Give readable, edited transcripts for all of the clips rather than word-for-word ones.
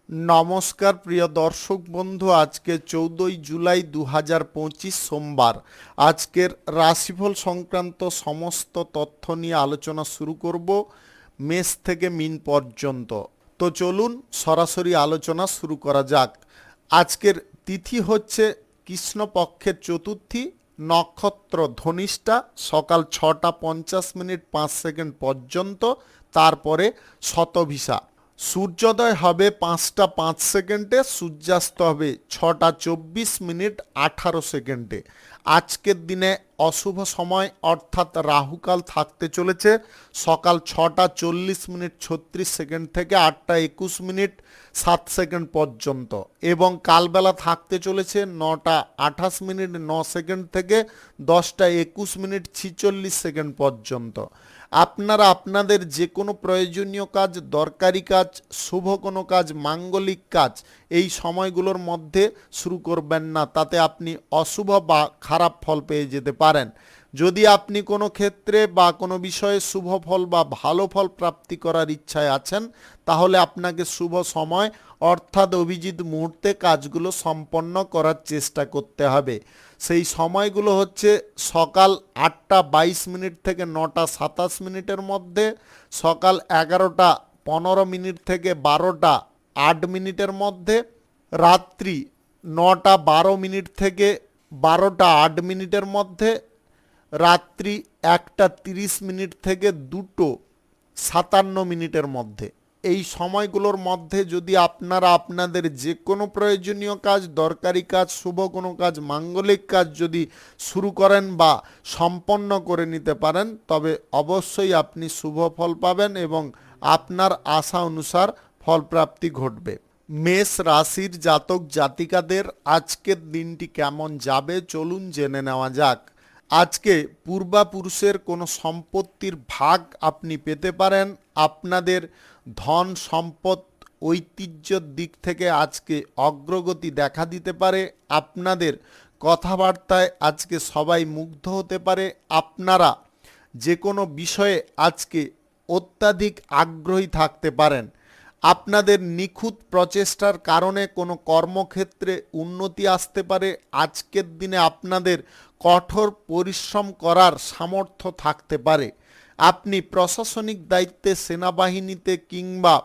নমস্কার প্রিয় দর্শক বন্ধু, আজকে 14ই জুলাই 2025 সোমবার। আজকের রাশিফল সংক্রান্ত সমস্ত তথ্য নিয়ে আলোচনা শুরু করব মেষ থেকে মিন পর্যন্ত। তো চলুন সরাসরি আলোচনা শুরু করা যাক। আজকের তিথি হচ্ছে কৃষ্ণপক্ষের চতুর্থী, নক্ষত্র ধনিষ্ঠা, সকাল 6টা 50 মিনিট 5 সেকেন্ড পর্যন্ত, তারপরে শতভিষা। সূর্যোদয় হবে 5টা 5 সেকেন্ডে, সূর্যাস্ত হবে 6টা 24 মিনিট 18 সেকেন্ডে। আজকের দিনে অশুভ সময় অর্থাৎ রাহুকাল থাকতে চলেছে সকাল 6টা 40 মিনিট 36 সেকেন্ড থেকে 8টা 21 মিনিট 7 সেকেন্ড পর্যন্ত, এবং কালবেলা থাকতে চলেছে 9টা 28 মিনিট 9 সেকেন্ড থেকে 10টা 21 মিনিট 46 সেকেন্ড পর্যন্ত। আপনারা আপনাদের যে কোনো প্রয়োজনীয় কাজ, দরকারি কাজ, শুভ কোনো কাজ, মাঙ্গলিক কাজ এই সময়গুলোর মধ্যে শুরু করবেন না, তাতে আপনি অশুভ বা খারাপ ফল পেয়ে যেতে পারেন। যদি আপনি কোনো ক্ষেত্রে বা কোনো বিষয়ে শুভ ফল বা ভালো ফল প্রাপ্তি করার ইচ্ছায় আছেন, তাহলে আপনাকে শুভ সময় অর্থাৎ অভিজিৎ মুহূর্তে কাজগুলো সম্পন্ন করার চেষ্টা করতে হবে। সেই সময়গুলো হচ্ছে সকাল 8টা 22 মিনিট থেকে 9টা 27 মিনিটের মধ্যে, সকাল 11টা 15 মিনিট থেকে 12টা 8 মিনিটের মধ্যে, রাত্রি 9টা 12 মিনিট থেকে 12টা 8 মিনিটের মধ্যে, রাত্রি 1টা 30 মিনিট থেকে 2টো 57 মিনিটের মধ্যে। এই সময়গুলোর মধ্যে যদি আপনারা আপনাদের যে কোনো প্রয়োজনীয় কাজ, দরকারি কাজ, শুভ কোনো কাজ, মাঙ্গলিক কাজ যদি শুরু করেন বা সম্পন্ন করে নিতে পারেন, তবে অবশ্যই আপনি শুভ ফল পাবেন এবং আপনার আশা অনুসার ফলপ্রাপ্তি ঘটবে। মেষ রাশির জাতক জাতিকাদের আজকের দিনটি কেমন যাবে চলুন জেনে নেওয়া যাক। আজকে পূর্বাপুরুষের কোনো সম্পত্তির ভাগ আপনি পেতে পারেন। আপনাদের ধন সম্পদ ঐতিহ্যের দিক থেকে আজকে অগ্রগতি দেখা দিতে পারে। আপনাদের কথাবার্তায় আজকে সবাই মুগ্ধ হতে পারে। আপনারা যে কোনো বিষয়ে আজকে অত্যাধিক আগ্রহী থাকতে পারেন। আপনাদের নিখুঁত প্রচেষ্টার কারণে কোনো কর্মক্ষেত্রে উন্নতি আসতে পারে। আজকের দিনে আপনাদের কঠোর পরিশ্রম করার সামর্থ্য থাকতে পারে। আপনি প্রশাসনিক দায়িত্বে, সেনাবাহিনীতে কিংবা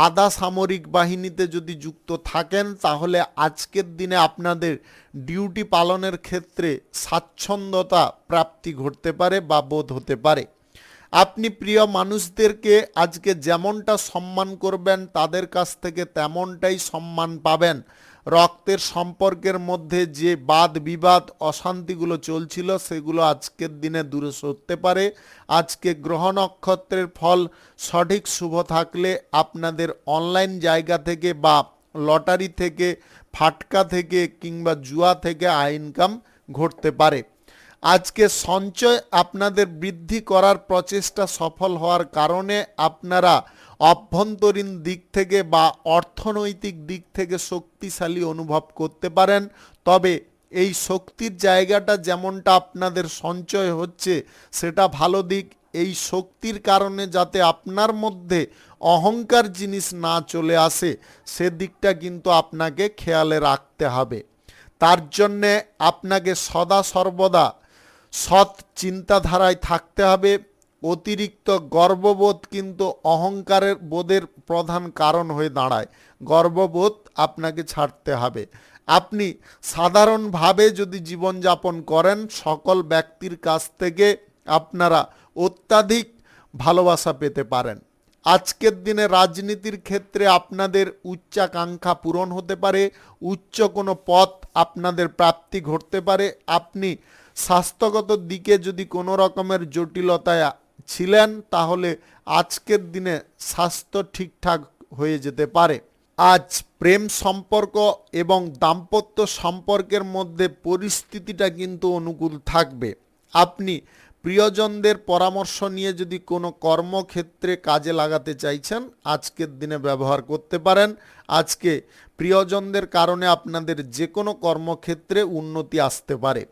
আধা সামরিক বাহিনীতে যদি যুক্ত থাকেন, তাহলে আজকের দিনে আপনাদের ডিউটি পালনের ক্ষেত্রে স্বাচ্ছন্দ্যতা প্রাপ্তি ঘটতে পারে বা বোধ হতে পারে। আপনি প্রিয় মানুষদেরকে আজকে যেমনটা সম্মান করবেন, তাদের কাছ থেকে তেমনটাই সম্মান পাবেন। রক্তের সম্পর্কের মধ্যে যে বাদ বিবাদ অশান্তিগুলো চলছিল, সেগুলো আজকের দিনে দূরে সরতে পারে। আজকে গ্রহ নক্ষত্রের ফল সঠিক শুভ থাকলে আপনাদের অনলাইন জায়গা থেকে বা লটারি থেকে, ফাটকা থেকে কিংবা জুয়া থেকে আয় ইনকাম ঘটতে পারে। আজকে সঞ্চয় আপনাদের বৃদ্ধি করার প্রচেষ্টা সফল হওয়ার কারণে আপনারা অভ্যন্তরীণ দিক থেকে বা অর্থনৈতিক দিক থেকে শক্তিশালী অনুভব করতে পারেন। তবে এই শক্তির জায়গাটা যেমনটা আপনাদের সঞ্চয় হচ্ছে, সেটা ভালো দিক। এই শক্তির কারণে যাতে আপনার মধ্যে অহংকার জিনিস না চলে আসে, সেদিকটা কিন্তু আপনাকে খেয়ালে রাখতে হবে। তার জন্যে আপনাকে সদা সর্বদা সৎ চিন্তাধারায় থাকতে হবে। অতিরিক্ত গর্ববোধ কিন্তু অহংকারের বোধের প্রধান কারণ হয়ে দাঁড়ায়। গর্ববোধ আপনাকে ছাড়তে হবে। আপনি সাধারণভাবে যদি জীবনযাপন করেন, সকল ব্যক্তির কাছ থেকে আপনারা অত্যাধিক ভালোবাসা পেতে পারেন। আজকের দিনে রাজনীতির ক্ষেত্রে আপনাদের উচ্চাকাঙ্ক্ষা পূরণ হতে পারে। উচ্চ কোনো পদ আপনাদের প্রাপ্তি ঘটতে পারে। আপনি স্বাস্থ্যগত দিকে যদি কোনো রকমের জটিলতায় ছিলেন, তাহলে আজকের দিনে স্বাস্থ্য ঠিকঠাক হয়ে যেতে পারে। আজ প্রেম সম্পর্ক এবং দাম্পত্য সম্পর্কের মধ্যে পরিস্থিতিটা কিন্তু অনুকূল থাকবে। আপনি প্রিয়জনদের পরামর্শ নিয়ে যদি কোনো কর্মক্ষেত্রে কাজে লাগাতে চাইছেন, আজকের দিনে ব্যবহার করতে পারেন। আজকে প্রিয়জনদের কারণে আপনাদের যে কোনো কর্মক্ষেত্রে উন্নতি আসতে পারে।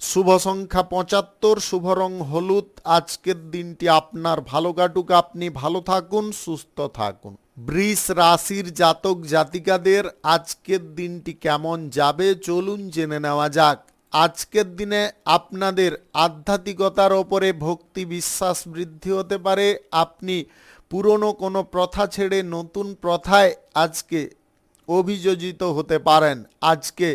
শুভ সংখ্যা 75, শুভ রং হলুদ। আজকের দিনটি আপনার ভালো কাটুক, আপনি ভালো থাকুন, সুস্থ থাকুন। বৃষ রাশির জাতক জাতিকাদের আজকের দিনটি কেমন যাবে চলুন জেনে নেওয়া যাক। আজকের দিনে আপনাদের আধ্যাত্মিকতার ওপরে ভক্তি বিশ্বাস বৃদ্ধি হতে পারে। আপনি পুরনো কোনো প্রথা ছেড়ে নতুন প্রথায় আজকে অভিযোজিত হতে পারেন। আজকে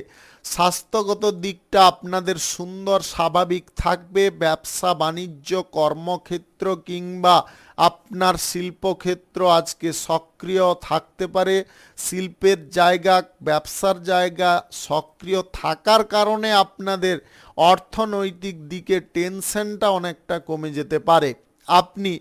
স্বাস্থ্যগত দিকটা আপনাদের সুন্দর স্বাভাবিক থাকবে। ব্যবসা বাণিজ্য কর্মক্ষেত্র কিংবা আপনার শিল্পক্ষেত্র আজকে সক্রিয় থাকতে পারে। শিল্পের জায়গা ব্যবসার জায়গা সক্রিয় থাকার কারণে আপনাদের অর্থনৈতিক দিকে টেনশনটা অনেকটা কমে যেতে পারে। আপনি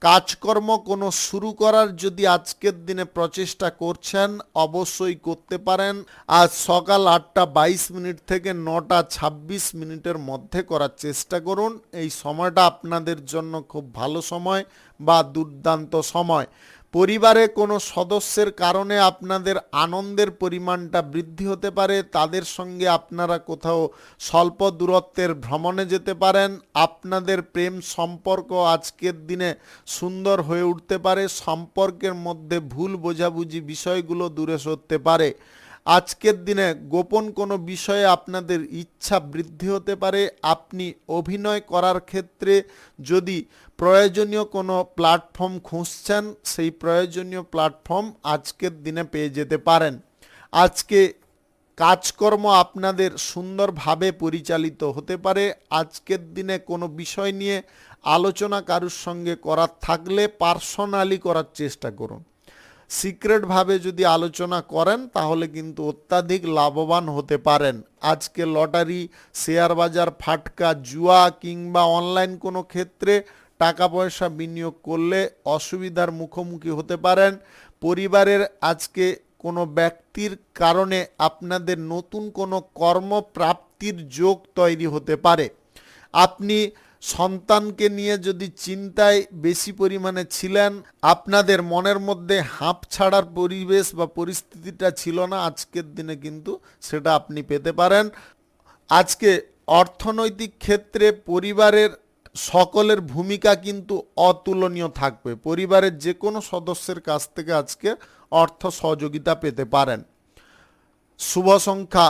কাজকর্ম কোনো শুরু করার যদি আজকের দিনে প্রচেষ্টা করছেন অবশ্যই করতে পারেন। আজ সকাল 8:22 থেকে 9:26 মধ্যে করার চেষ্টা করুন। এই সময়টা আপনাদের জন্য খুব ভালো সময় বা দুর্দান্ত সময়। পরিবারে কোনো সদস্যের কারণে আপনাদের আনন্দের পরিমাণটা বৃদ্ধি হতে পারে। তাদের সঙ্গে আপনারা কোথাও স্বল্প দূরত্বের ভ্রমণে যেতে পারেন। আপনাদের প্রেম সম্পর্ক আজকের দিনে সুন্দর হয়ে উঠতে পারে। সম্পর্কের মধ্যে ভুল বোঝাবুঝি বিষয়গুলো দূরে সরতে পারে। আজকের দিনে গোপন কোনো বিষয়ে আপনাদের ইচ্ছা বৃদ্ধি হতে পারে। আপনি অভিনয় করার ক্ষেত্রে যদি প্রয়োজনীয় কোনো প্ল্যাটফর্ম খুঁজছেন সেই প্রয়োজনীয় প্ল্যাটফর্ম আজকের দিনে পেয়ে যেতে পারেন। আজকে কাজকর্ম আপনাদের সুন্দরভাবে পরিচালিত হতে পারে। আজকের দিনে কোনো বিষয় নিয়ে আলোচনা কারুর সঙ্গে করার থাকলে পার্সোনালি করার চেষ্টা করুন। সিক্রেটভাবে যদি আলোচনা করেন তাহলে কিন্তু অত্যাধিক লাভবান হতে পারেন। আজকে লটারি শেয়ার বাজার ফাটকা জুয়া কিংবা অনলাইন কোনো ক্ষেত্রে টাকা পয়সা বিনিয়োগ করলে অসুবিধার মুখোমুখি হতে পারেন। পরিবারের আজকে কোনো ব্যক্তির কারণে আপনাদের নতুন কোনো কর্মপ্রাপ্তির যোগ তৈরি হতে পারে। আপনি সন্তানকে নিয়ে যদি চিন্তায় বেশি পরিমাণে ছিলেন, আপনাদের মনের মধ্যে হাঁপ ছাড়ার পরিবেশ বা পরিস্থিতিটা ছিল না, আজকের দিনে কিন্তু সেটা আপনি পেতে পারেন। আজকে অর্থনৈতিক ক্ষেত্রে পরিবারের সকলের ভূমিকা কিন্তু অতুলনীয় থাকবে। পরিবারের যে কোনো সদস্যের কাছ থেকে আজকে অর্থ সহযোগিতা পেতে পারেন। শুভ সংখ্যা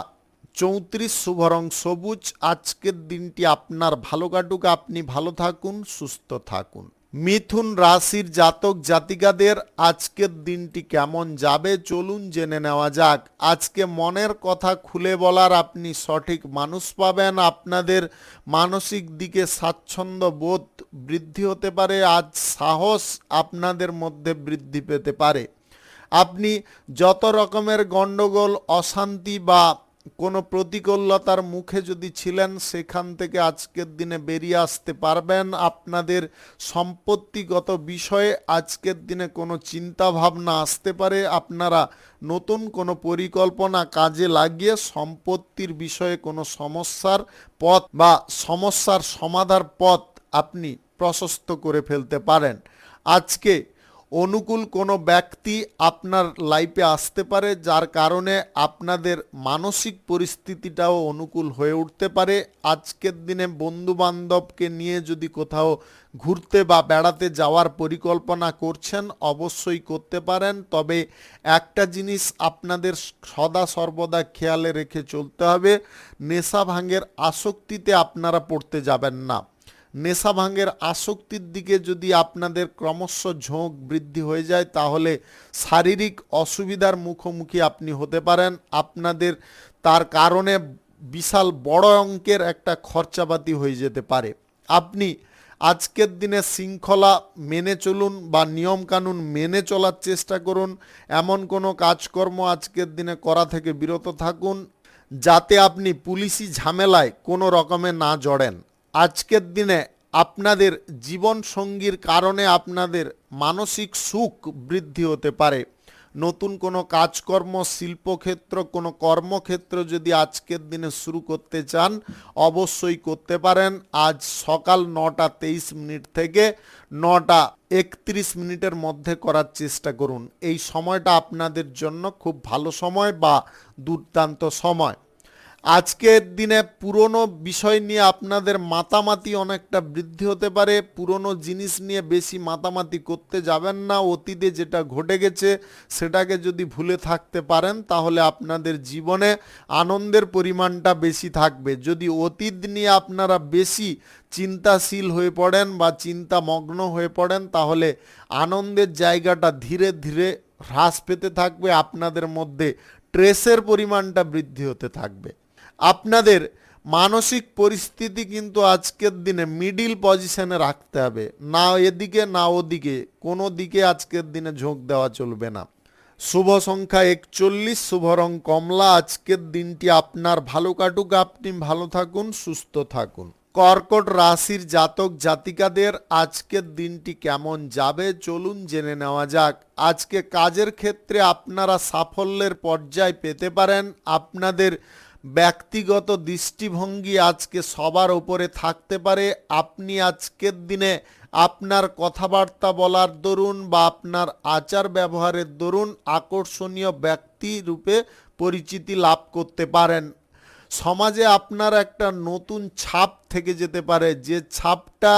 34, শুভ রং সবুজ। আজকের দিনটি আপনার ভালো কাটুক, আপনি ভালো থাকুন, সুস্থ থাকুন। মিথুন রাশির জাতক জাতিকাদের আজকের দিনটি কেমন যাবে চলুন জেনে নেওয়া যাক। আজকে মনের কথা খুলে বলার আপনি সঠিক মানুষ পাবেন। আপনাদের মানসিক দিকে স্বাচ্ছন্দ্য বোধ বৃদ্ধি হতে পারে। আজ সাহস আপনাদের মধ্যে বৃদ্ধি পেতে পারে। আপনি যত রকমের গণ্ডগোল অশান্তি বা কোনো প্রতিকূলতার মুখে যদি ছিলেন সেখান থেকে আজকের দিনে বেরিয়ে আসতে পারবেন। আপনাদের সম্পত্তিগত বিষয়ে আজকের দিনে কোনো চিন্তা ভাবনা আসতে পারে। আপনারা নতুন কোনো পরিকল্পনা কাজে লাগিয়ে সম্পত্তির বিষয়ে কোনো সমস্যার পথ বা সমস্যার সমাধার পথ আপনি প্রশস্ত করে ফেলতে পারেন। আজকে অনুকূল কোনো ব্যক্তি আপনার লাইফে আসতে পারে যার কারণে আপনাদের মানসিক পরিস্থিতিটাও অনুকূল হয়ে উঠতে পারে। আজকের দিনে বন্ধু বান্ধবকে নিয়ে যদি কোথাও ঘুরতে বা বেড়াতে যাওয়ার পরিকল্পনা করছেন অবশ্যই করতে পারেন। তবে একটা জিনিস আপনাদের সদা সর্বদা খেয়ালে রেখে চলতে হবে, নেশা ভাঙের আসক্তিতে আপনারা পড়তে যাবেন না। নেশা ভাঙের আসক্তির দিকে যদি আপনাদের ক্রমশ ঝোঁক বৃদ্ধি হয়ে যায় তাহলে শারীরিক অসুবিধার মুখোমুখি আপনি হতে পারেন। আপনাদের তার কারণে বিশাল বড় অঙ্কের একটা খরচাপাতি হয়ে যেতে পারে। আপনি আজকের দিনে শৃঙ্খলা মেনে চলুন বা নিয়মকানুন মেনে চলার চেষ্টা করুন। এমন কোনো কাজকর্ম আজকের দিনে করা থেকে বিরত থাকুন যাতে আপনি পুলিশি ঝামেলায় কোনো রকমে না জড়েন। আজকের দিনে আপনাদের জীবন সঙ্গীর কারণে আপনাদের মানসিক সুখ বৃদ্ধি হতে পারে। নতুন কোনো কাজকর্ম শিল্পক্ষেত্র কোনো কর্মক্ষেত্র যদি আজকের দিনে শুরু করতে চান অবশ্যই করতে পারেন। আজ সকাল 9:23 থেকে 9:31 মধ্যে করার চেষ্টা করুন। এই সময়টা আপনাদের জন্য খুব ভালো সময় বা দুর্দান্ত সময়। আজকের দিনে পুরনো বিষয় নিয়ে আপনাদের মাতামাতি অনেকটা বৃদ্ধি হতে পারে। পুরনো জিনিস নিয়ে বেশি মাতামাতি করতে যাবেন না। অতীতে যেটা ঘটে গেছে সেটাকে যদি ভুলে থাকতে পারেন তাহলে আপনাদের জীবনে আনন্দের পরিমাণটা বেশি থাকবে। যদি অতীত নিয়ে আপনারা বেশি চিন্তাশীল হয়ে পড়েন বা চিন্তামগ্ন হয়ে পড়েন তাহলে আনন্দের জায়গাটা ধীরে ধীরে হ্রাস পেতে থাকবে। আপনাদের মধ্যে স্ট্রেসের পরিমাণটা বৃদ্ধি হতে থাকবে। আপনাদের মানসিক পরিস্থিতি কিন্তু আজকের দিনে মিডিল পজিশনে রাখতে হবে, না এদিকে না ওদিকে, কোনো দিকে আজকের দিনে ঝোঁক দেওয়া চলবে না। শুভ সংখ্যা 41, শুভ রং কমলা। আজকের দিনটি আপনার ভালো কাটুক, আপনি ভালো থাকুন, সুস্থ থাকুন। কর্কট রাশির জাতক জাতিকাদের আজকের দিনটি কেমন যাবে চলুন জেনে নেওয়া যাক। আজকে কাজের ক্ষেত্রে আপনারা সাফল্যের পর্যায় পেতে পারেন। আপনাদের ব্যক্তিগত দৃষ্টিভঙ্গি আজকে সবার উপরে থাকতে পারে। আপনি আজকের দিনে আপনার কথাবার্তা বলার দরুন বা আপনার আচার ব্যবহারের দরুন আকর্ষণীয় ব্যক্তি রূপে পরিচিতি লাভ করতে পারেন। সমাজে আপনার একটা নতুন ছাপ থেকে যেতে পারে, যে ছাপটা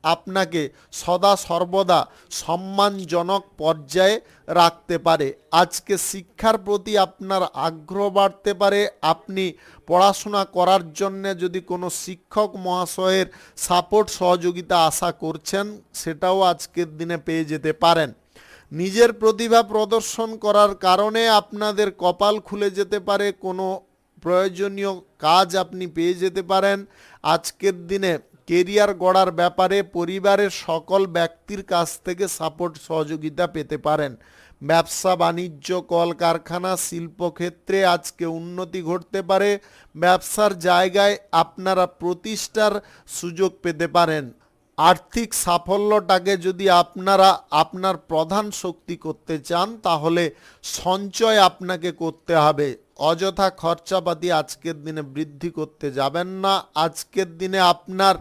আপনাকে সদা সর্বদা সম্মানজনক পর্যায়ে রাখতে পারে। আজকে শিক্ষার প্রতি আপনার আগ্রহ বাড়তে পারে। আপনি পড়াশোনা করার জন্য যদি কোনো শিক্ষক মহাশয়ের সাপোর্ট সহযোগিতা আশা করছেন সেটাও আজকের দিনে পেয়ে যেতে পারেন। নিজের প্রতিভা প্রদর্শন করার কারণে আপনাদের কপাল খুলে যেতে পারে, কোনো প্রয়োজনীয় কাজ আপনি পেয়ে যেতে পারেন। আজকের দিনে কেরিয়ার গড়ার ব্যাপারে পরিবারের সকল ব্যক্তির কাছ থেকে সাপোর্ট সহযোগিতা পেতে পারেন। ব্যবসা বাণিজ্য কলকারখানা শিল্পক্ষেত্রে আজকে উন্নতি ঘটতে পারে। ব্যবসার জায়গায় আপনারা প্রতিষ্ঠার সুযোগ পেতে পারেন। আর্থিক সাফল্যটাকে যদি আপনারা আপনার প্রধান শক্তি করতে চান তাহলে সঞ্চয় আপনাকে করতে হবে। অযথা খরচাপাতি আজকের দিনে বৃদ্ধি করতে যাবেন না। আজকের দিনে আপনার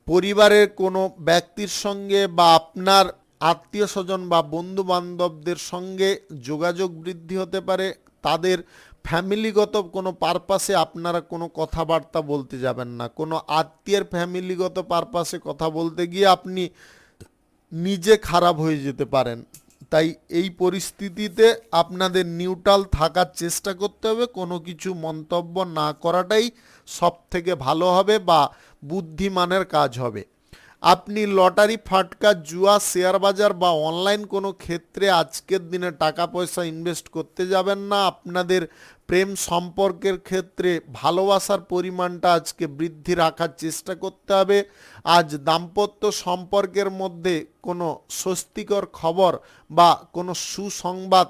পরিবারের কোনো ব্যক্তির সঙ্গে বা আপনার আত্মীয় স্বজন বা বন্ধু বান্ধবদের সঙ্গে যোগাযোগ বৃদ্ধি হতে পারে। তাদের ফ্যামিলিগত কোনো পারপাসে আপনারা কোনো কথাবার্তা বলতে যাবেন না। কোনো আত্মীয়ের ফ্যামিলিগত পারপাসে কথা বলতে গিয়ে আপনি নিজে খারাপ হয়ে যেতে পারেন। তাই এই পরিস্থিতিতে আপনাদের নিউট্রাল থাকার চেষ্টা করতে হবে। কোনো কিছু মন্তব্য না করাটাই সব থেকে ভালো হবে বা বুদ্ধিমানের কাজ হবে। আপনি লটারি ফাটকা জুয়া শেয়ার বাজার বা অনলাইন কোনো ক্ষেত্রে আজকের দিনে টাকা পয়সা ইনভেস্ট করতে যাবেন না। আপনাদের প্রেম সম্পর্কের ক্ষেত্রে ভালোবাসার পরিমাণটা আজকে বৃদ্ধি রাখার চেষ্টা করতে হবে। আজ দাম্পত্য সম্পর্কের মধ্যে কোনো স্বস্তিকর খবর বা কোনো সুসংবাদ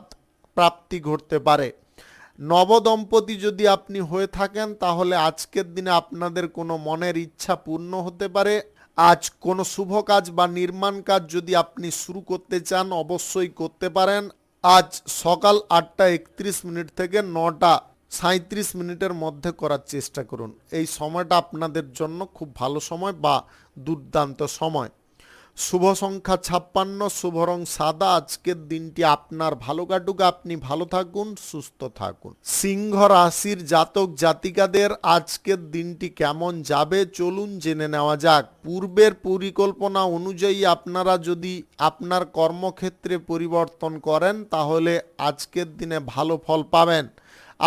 প্রাপ্তি ঘটতে পারে। নবদম্পতি যদি আপনি হয়ে থাকেন তাহলে আজকের দিনে আপনাদের কোনো মনের ইচ্ছা পূর্ণ হতে পারে। আজ কোনো শুভ কাজ বা নির্মাণ কাজ যদি আপনি শুরু করতে চান অবশ্যই করতে পারেন। আজ সকাল 8:31 থেকে 9:37 মধ্যে করার চেষ্টা করুন। এই সময়টা আপনাদের জন্য খুব ভালো সময় বা দুর্দান্ত সময়। শুভ সংখ্যা 56, শুভ রং সাদা। আজকের দিনটি আপনার ভালো কাটুক, আপনি ভালো থাকুন, সুস্থ থাকুন। সিংহ রাশির জাতক জাতিকাদের আজকের দিনটি কেমন যাবে চলুন জেনে নেওয়া যাক। পূর্বের পরিকল্পনা অনুযায়ী আপনারা যদি আপনার কর্মক্ষেত্রে পরিবর্তন করেন তাহলে আজকের দিনে ভালো ফল পাবেন।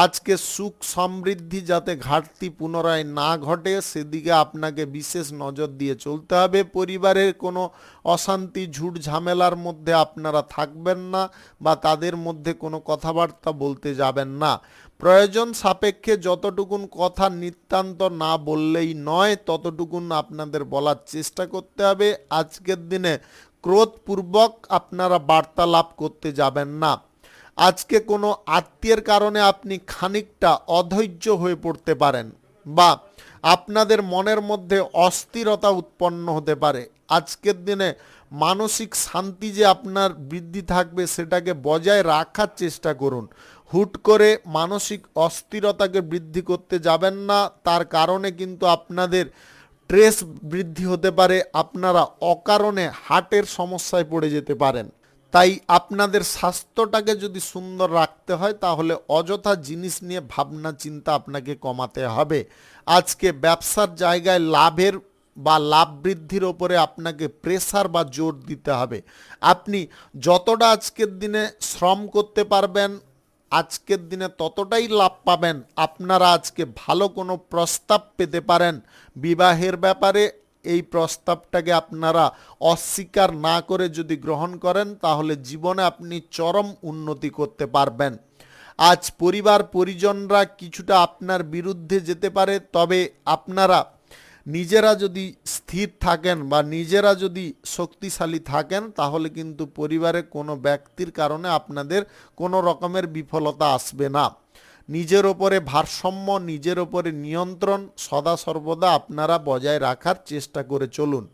আজকে সুখ সমৃদ্ধি যাতে ঘাটতি পুনরায় না ঘটে সেদিকে আপনাকে বিশেষ নজর দিয়ে চলতে হবে। পরিবারের কোনো অশান্তি ঝুট ঝামেলার মধ্যে আপনারা থাকবেন না বা তাদের মধ্যে কোনো কথাবার্তা বলতে যাবেন না। প্রয়োজন সাপেক্ষে যতটুকুন কথা নিতান্ত না বললেই নয় ততটুকুন আপনাদের বলার চেষ্টা করতে হবে। আজকের দিনে ক্রোধপূর্বক আপনারা বার্তালাপ করতে যাবেন না। আজকে কোনো আত্মীয়ের কারণে আপনি খানিকটা অধৈর্য হয়ে পড়তে পারেন বা আপনাদের মনের মধ্যে অস্থিরতা উৎপন্ন হতে পারে। আজকের দিনে মানসিক শান্তি যে আপনার বৃদ্ধি থাকবে সেটাকে বজায় রাখার চেষ্টা করুন। হুট করে মানসিক অস্থিরতাকে বৃদ্ধি করতে যাবেন না, তার কারণে কিন্তু আপনাদের স্ট্রেস বৃদ্ধি হতে পারে। আপনারা অকারণে হার্টের সমস্যায় পড়ে যেতে পারেন। তাই আপনাদের স্বাস্থ্যটাকে যদি সুন্দর রাখতে হয় তাহলে অযথা জিনিস নিয়ে ভাবনা চিন্তা আপনাকে কমাতে হবে। আজকে ব্যবসার জায়গায় লাভের বা লাভ বৃদ্ধির ওপরে আপনাকে প্রেসার বা জোর দিতে হবে। আপনি যতটা আজকের দিনে শ্রম করতে পারবেন আজকের দিনে ততটাই লাভ পাবেন। আপনারা আজকে ভালো কোনো প্রস্তাব পেতে পারেন বিবাহের ব্যাপারে। এই প্রস্তাবটাকে আপনারা অস্বীকার না করে যদি গ্রহণ করেন তাহলে জীবনে আপনি চরম উন্নতি করতে পারবেন। আজ পরিবার পরিজনরা কিছুটা আপনার বিরুদ্ধে যেতে পারে, তবে আপনারা নিজেরা যদি স্থির থাকেন বা নিজেরা যদি শক্তিশালী থাকেন তাহলে কিন্তু পরিবারে কোনো ব্যক্তির কারণে আপনাদের কোনো রকমের বিফলতা আসবে না। নিজের ওপরে ভারসাম্য, নিজের ওপরে নিয়ন্ত্রণ সদা সর্বদা আপনারা বজায় রাখার চেষ্টা করে চলুন।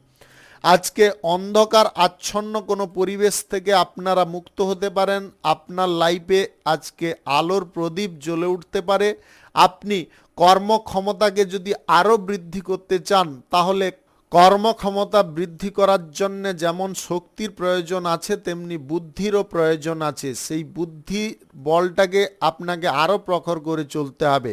আজকে অন্ধকার আচ্ছন্ন কোনো পরিবেশ থেকে আপনারা মুক্ত হতে পারেন। আপনার লাইফে আজকে আলোর প্রদীপ জ্বলে উঠতে পারে। আপনি কর্মক্ষমতাকে যদি আরও বৃদ্ধি করতে চান তাহলে কর্মক্ষমতা বৃদ্ধি করার জন্য যেমন শক্তির প্রয়োজন আছে তেমনি বুদ্ধিরও প্রয়োজন আছে। সেই বুদ্ধি বলটাকে আপনাকে আরও প্রখর করে চলতে হবে।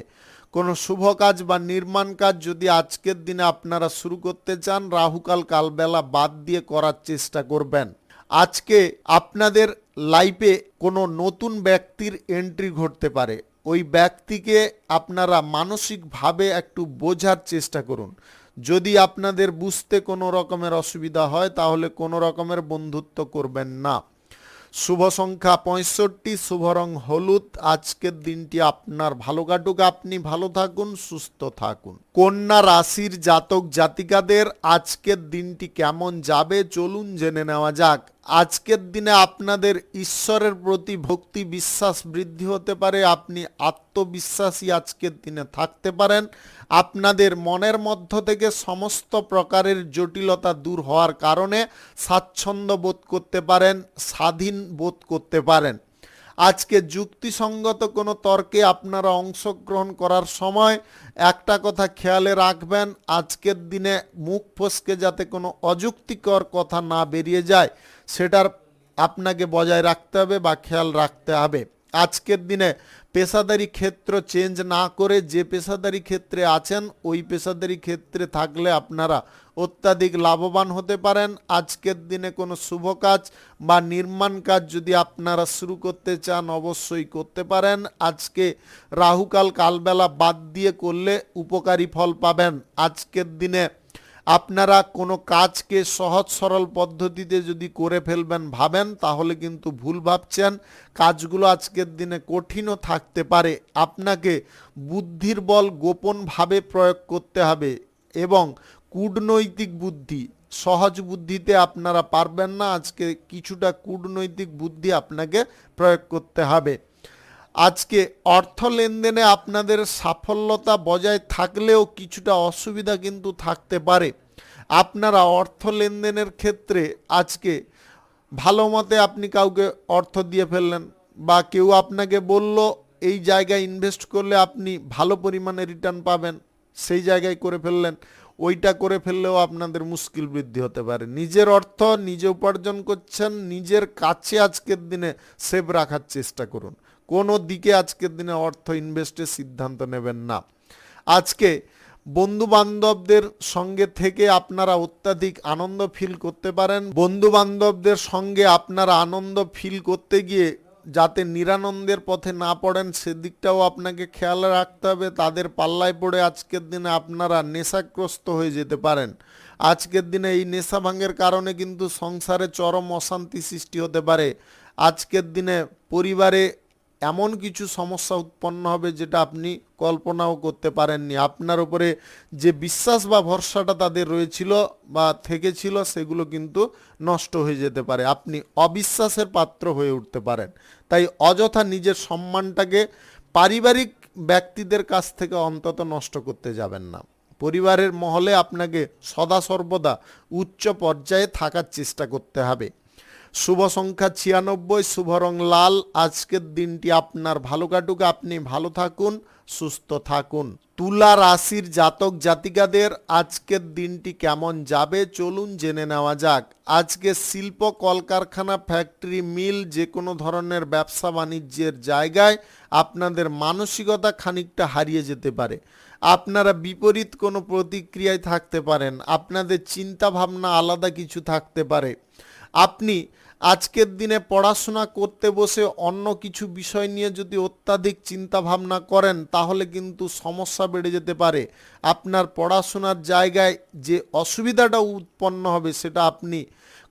কোনো শুভ কাজ বা নির্মাণ কাজ যদি আজকের দিনে আপনারা শুরু করতে চান রাহুকাল কালবেলা বাদ দিয়ে করার চেষ্টা করবেন। আজকে আপনাদের লাইফে কোনো নতুন ব্যক্তির এন্ট্রি ঘটতে পারে। ওই ব্যক্তিকে আপনারা মানসিকভাবে একটু বোঝার চেষ্টা করুন। যদি আপনাদের বুঝতে কোনো রকমের অসুবিধা হয় তাহলে কোনো রকমের বন্ধুত্ব করবেন না। শুভ সংখ্যা 65, শুভ রং হলুদ। আজকের দিনটি আপনার ভালো কাটুক, আপনি ভালো থাকুন, সুস্থ থাকুন। কন্যা রাশির জাতক জাতিকাদের আজকের দিনটি কেমন যাবে চলুন জেনে নেওয়া যাক। আজকের দিনে আপনাদের ঈশ্বরের প্রতি ভক্তি বিশ্বাস বৃদ্ধি হতে পারে। আপনি আত্মবিশ্বাসী আজকের দিনে থাকতে পারেন। আপনাদের মনের মধ্য থেকে সমস্ত প্রকারের জটিলতা দূর হওয়ার কারণে স্বাচ্ছন্দ্য বোধ করতে পারেন, স্বাধীন বোধ করতে পারেন। আজকে যুক্তিসঙ্গত কোনো তর্কে আপনারা অংশগ্রহণ করার সময় একটা কথা খেয়ালে রাখবেন, আজকের দিনে মুখ ফসকে যাতে কোনো অযুক্তিকর কথা না বেরিয়ে যায় সেটার আপনাকে বজায় রাখতে হবে বা খেয়াল রাখতে হবে। আজকের দিনে পেশাদারি ক্ষেত্র চেঞ্জ না করে যে পেশাদারি ক্ষেত্রে আছেন ওই পেশাদারি ক্ষেত্রে থাকলে আপনারা অত্যাধিক লাভবান হতে পারেন। আজকের দিনে কোনো শুভ কাজ বা নির্মাণ কাজ যদি আপনারা শুরু করতে চান অবশ্যই করতে পারেন। আজকে রাহুকাল কালবেলা বাদ দিয়ে করলে উপকারী ফল পাবেন। আজকের দিনে আপনারা কোনো কাজকে সহজ সরল পদ্ধতিতে যদি করে ফেলবেন ভাবেন তাহলে কিন্তু ভুল ভাবছেন। কাজগুলো আজকের দিনে কঠিনও থাকতে পারে। আপনাকে বুদ্ধির বল গোপনভাবে প্রয়োগ করতে হবে এবং কূটনৈতিক বুদ্ধি, সহজ বুদ্ধিতে আপনারা পারবেন না। আজকে কিছুটা কূটনৈতিক বুদ্ধি আপনাকে প্রয়োগ করতে হবে। আজকে অর্থ লেনদেনে আপনাদের সাফল্যতা বজায় থাকলেও কিছুটা অসুবিধা কিন্তু থাকতে পারে। আপনারা অর্থ লেনদেনের ক্ষেত্রে আজকে ভালো মতে আপনি কাউকে অর্থ দিয়ে ফেললেন বা কেউ আপনাকে বলল এই জায়গায় ইনভেস্ট করলে আপনি ভালো পরিমাণে রিটার্ন পাবেন, সেই জায়গায় করে ফেললেন। ওইটা করে ফেললেও আপনাদের মুশকিল বৃদ্ধি হতে পারে। নিজের অর্থ নিজে উপার্জন করছেন, নিজের কাছে আজকের দিনে সেভ রাখার চেষ্টা করুন। কোনো দিকে আজকের দিনে অর্থ ইনভেস্টের সিদ্ধান্ত নেবেন না। আজকে বন্ধু বান্ধবদের সঙ্গে থেকে আপনারা অত্যাধিক আনন্দ ফিল করতে পারেন। বন্ধু বান্ধবদের সঙ্গে আপনারা আনন্দ ফিল করতে গিয়ে যাতে নিরানন্দের পথে না পড়েন সেদিকটাও আপনাকে খেয়াল রাখতে হবে। তাদের পাল্লায় পড়ে আজকের দিনে আপনারা নেশাগ্রস্ত হয়ে যেতে পারেন। আজকের দিনে এই নেশা ভাঙের কারণে কিন্তু সংসারে চরম অশান্তি সৃষ্টি হতে পারে। আজকের দিনে পরিবারে এমন কিছু সমস্যা উৎপন্ন হবে যেটা আপনি কল্পনাও করতে পারেননি। আপনার উপরে যে বিশ্বাস বা ভরসাটা তাদের রয়েছিল বা থেকেছিল সেগুলো কিন্তু নষ্ট হয়ে যেতে পারে। আপনি অবিশ্বাসের পাত্র হয়ে উঠতে পারেন। তাই অযথা নিজের সম্মানটাকে পারিবারিক ব্যক্তিদের কাছ থেকে অন্তত নষ্ট করতে যাবেন না। পরিবারের মহলে আপনাকে সদা সর্বদা উচ্চ পর্যায়ে থাকার চেষ্টা করতে হবে। শুভ সংখ্যা 96, শুভ রং লাল। আজকের দিনটি আপনার ভালো কাটুক, আপনি ভালো থাকুন, সুস্থ থাকুন। তুলা রাশির জাতক জাতিকাদের আজকের দিনটি কেমন যাবে চলুন জেনে নেওয়া যাক। আজকে শিল্প, কলকারখানা, ফ্যাক্টরি, মিল, যে কোনো ধরনের ব্যবসা বাণিজ্যের জায়গায় আপনাদের মানসিকতা খানিকটা হারিয়ে যেতে পারে। আপনারা বিপরীত কোনো প্রতিক্রিয়ায় থাকতে পারেন, আপনাদের চিন্তা ভাবনা আলাদা কিছু থাকতে পারে। আপনি আজকের দিনে পড়াশোনা করতে বসে অন্য কিছু বিষয় নিয়ে যদি অত্যাধিক চিন্তা ভাবনা করেন তাহলে কিন্তু সমস্যা বেড়ে যেতে পারে। আপনার পড়াশোনার জায়গায় যে অসুবিধাটা উৎপন্ন হবে সেটা আপনি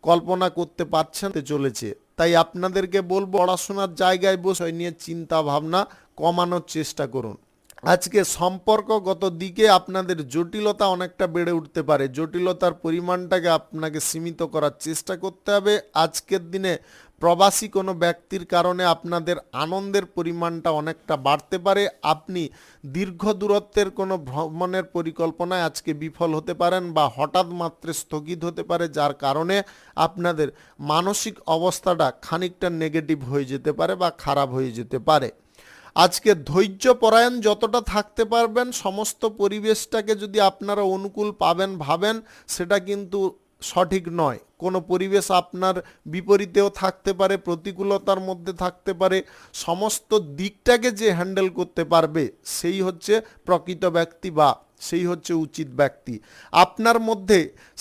কল্পনা করতে পারছেন চলেছে। তাই আপনাদেরকে বলবো পড়াশোনার জায়গায় বসে নিয়ে চিন্তা ভাবনা কমানোর চেষ্টা করুন। আজকে সম্পর্কগত দিকে আপনাদের জটিলতা অনেকটা বেড়ে উঠতে পারে। জটিলতার পরিমাণটাকে আপনাকে সীমিত করার চেষ্টা করতে হবে। আজকের দিনে প্রবাসী কোনো ব্যক্তির কারণে আপনাদের আনন্দের পরিমাণটা অনেকটা বাড়তে পারে। আপনি দীর্ঘ দূরত্বের কোনো ভ্রমণের পরিকল্পনায় আজকে বিফল হতে পারেন বা হঠাৎ মাত্রে স্থগিত হতে পারে, যার কারণে আপনাদের মানসিক অবস্থাটা খানিকটা নেগেটিভ হয়ে যেতে পারে বা খারাপ হয়ে যেতে পারে। আজকে ধৈর্যপরায়ণ যতটা থাকতে পারবেন, সমস্ত পরিবেশটাকে যদি আপনারা অনুকূল পাবেন ভাবেন, সেটা কিন্তু সঠিক নয়। কোনো পরিবেশ আপনার বিপরীতেও থাকতে পারে, প্রতিকূলতার মধ্যে থাকতে পারে। সমস্ত দিকটাকে যে হ্যান্ডেল করতে পারবে সেই হচ্ছে প্রকৃত ব্যক্তি বা সেই হচ্ছে উচিত ব্যক্তি। আপনার মধ্যে